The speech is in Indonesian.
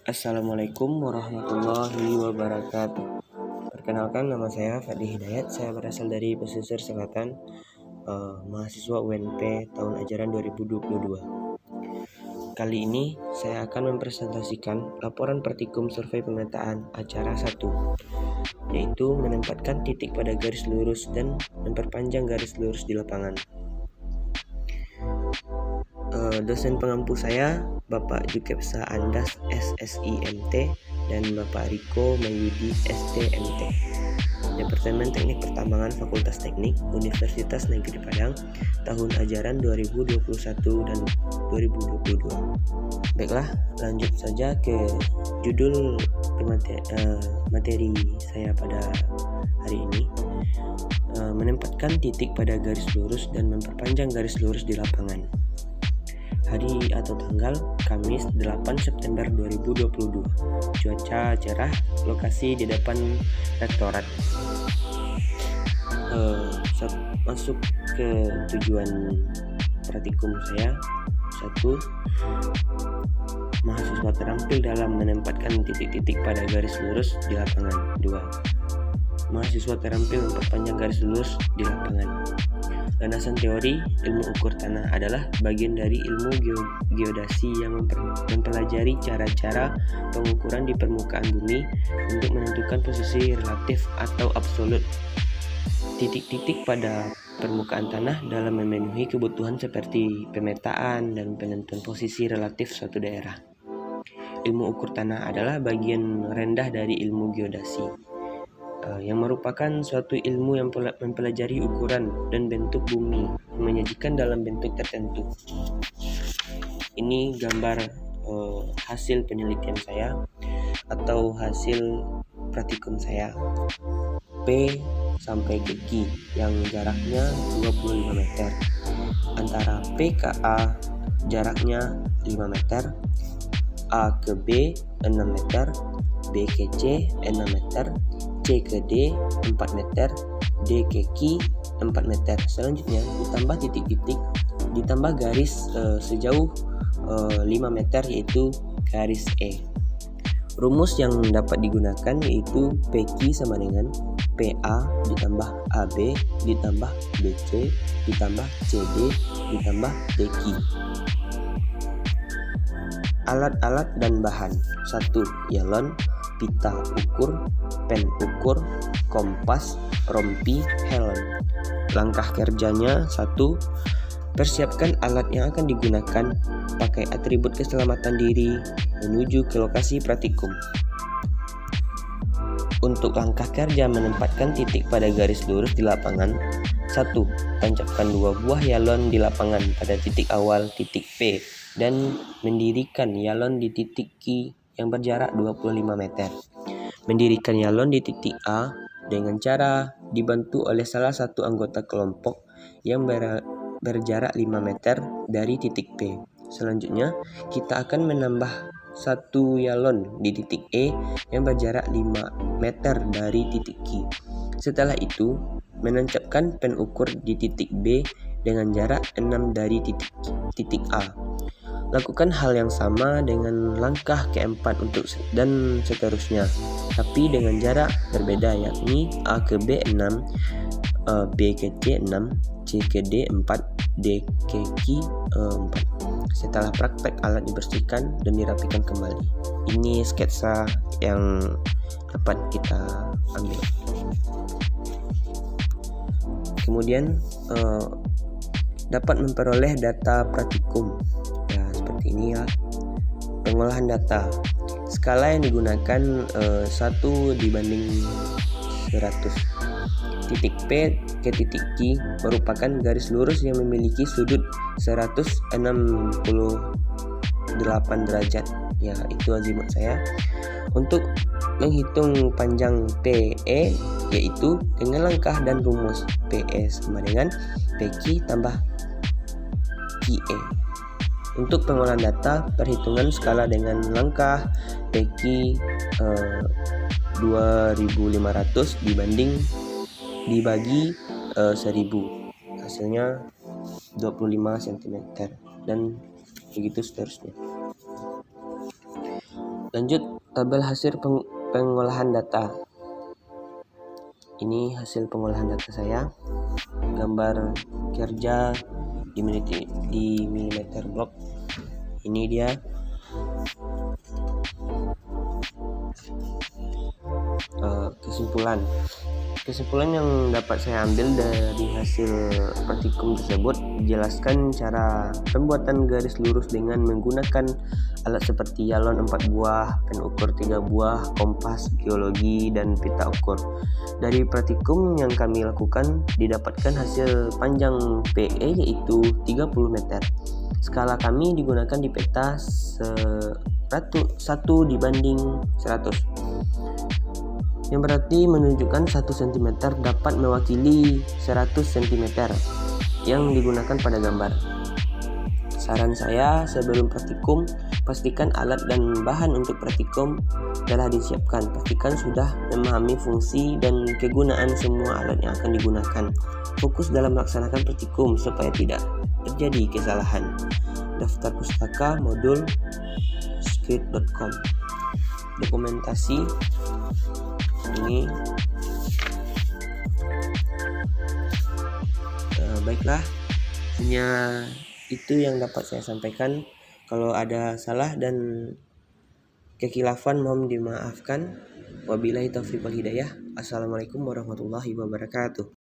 Assalamualaikum warahmatullahi wabarakatuh. Perkenalkan, nama saya Fadli Hidayat. Saya berasal dari Pesisir Selatan, mahasiswa UNP tahun ajaran 2022. Kali ini saya akan mempresentasikan laporan Praktikum Survei Pemetaan Acara 1, yaitu menempatkan titik pada garis lurus dan memperpanjang garis lurus di lapangan. Dosen pengampu saya Bapak Jukepsa Andas SSIMT dan Bapak Riko Mayudi STMT, Departemen Teknik Pertambangan Fakultas Teknik Universitas Negeri Padang, tahun ajaran 2021 dan 2022. Baiklah, lanjut saja ke judul materi saya pada hari ini. Menempatkan titik pada garis lurus dan memperpanjang garis lurus di lapangan. Hari atau tanggal Kamis 8 September 2022. Cuaca cerah, lokasi di depan rektorat. Masuk ke tujuan praktikum saya. 1. Mahasiswa terampil dalam menempatkan titik-titik pada garis lurus di lapangan. 2. Mahasiswa terampil memperpanjang garis lurus di lapangan. Landasan teori ilmu ukur tanah adalah bagian dari ilmu geodasi yang mempelajari cara-cara pengukuran di permukaan bumi untuk menentukan posisi relatif atau absolut titik-titik pada permukaan tanah dalam memenuhi kebutuhan seperti pemetaan dan penentuan posisi relatif suatu daerah. Ilmu ukur tanah adalah bagian rendah dari ilmu geodasi, yang merupakan suatu ilmu yang mempelajari ukuran dan bentuk bumi, menyajikan dalam bentuk tertentu. Ini gambar hasil penelitian saya atau hasil praktikum saya. P sampai ke Q yang jaraknya 25 meter. Antara P ke A jaraknya 5 meter, A ke B 6 meter, B ke C 6 meter, C ke D 4 meter, D ke Q 4 meter. Selanjutnya ditambah titik-titik, ditambah garis sejauh 5 meter, yaitu garis E. Rumus yang dapat digunakan yaitu PQ sama dengan PA ditambah AB ditambah BC ditambah CD ditambah DQ. Alat-alat dan bahan. 1. Yalon, pita ukur, pen ukur, kompas, rompi, helm. Langkah kerjanya. 1. Persiapkan alat yang akan digunakan, pakai atribut keselamatan diri, menuju ke lokasi praktikum. Untuk langkah kerja menempatkan titik pada garis lurus di lapangan. 1. Tancapkan 2 buah yalon di lapangan pada titik awal titik P dan mendirikan yalon di titik Q yang berjarak 25 meter. Mendirikan yalon di titik A dengan cara dibantu oleh salah satu anggota kelompok yang berjarak 5 meter dari titik P. Selanjutnya, kita akan menambah 1 yalon di titik E yang berjarak 5 meter dari titik Q. Setelah itu, menancapkan pen ukur di titik B dengan jarak 6 dari titik A. Lakukan hal yang sama dengan langkah keempat dan seterusnya, tapi dengan jarak berbeda, yakni A ke B 6, B ke C 6, C ke D 4, D ke Q 4. Setelah praktek, alat dibersihkan dan dirapikan kembali. Ini sketsa yang dapat kita ambil. Kemudian dapat memperoleh data praktikum. Ya, seperti ini ya. Pengolahan data. Skala yang digunakan 1 dibanding 100. Titik P ke titik Q merupakan garis lurus yang memiliki sudut 168 derajat. Ya, itu azimut saya. Untuk menghitung panjang PE, yaitu dengan langkah dan rumus. PE sama dengan PQ tambah QE. Untuk pengolahan data, perhitungan skala dengan langkah PQ 2500 dibagi 1000, hasilnya 25 cm dan begitu seterusnya. Lanjut, tabel hasil pengolahan data. Ini hasil pengolahan data saya. Gambar kerja di milimeter block. Ini dia. Kesimpulan yang dapat saya ambil dari hasil praktikum tersebut dijelaskan cara pembuatan garis lurus dengan menggunakan alat seperti galon 4 buah, pen ukur 3 buah, kompas, geologi, dan pita ukur. Dari praktikum yang kami lakukan didapatkan hasil panjang PE yaitu 30 meter. Skala kami digunakan di peta 1:100, yang berarti menunjukkan 1 cm dapat mewakili 100 cm yang digunakan pada gambar. Saran saya sebelum praktikum, pastikan alat dan bahan untuk praktikum telah disiapkan. Pastikan sudah memahami fungsi dan kegunaan semua alat yang akan digunakan. Fokus dalam melaksanakan praktikum supaya tidak terjadi kesalahan. Daftar pustaka modul script.com. Dokumentasi ini. Baiklah, hanya itu yang dapat saya sampaikan. Kalau ada salah dan kekhilafan mohon dimaafkan. Wabillahi taufiq wal hidayah. Assalamualaikum warahmatullahi wabarakatuh.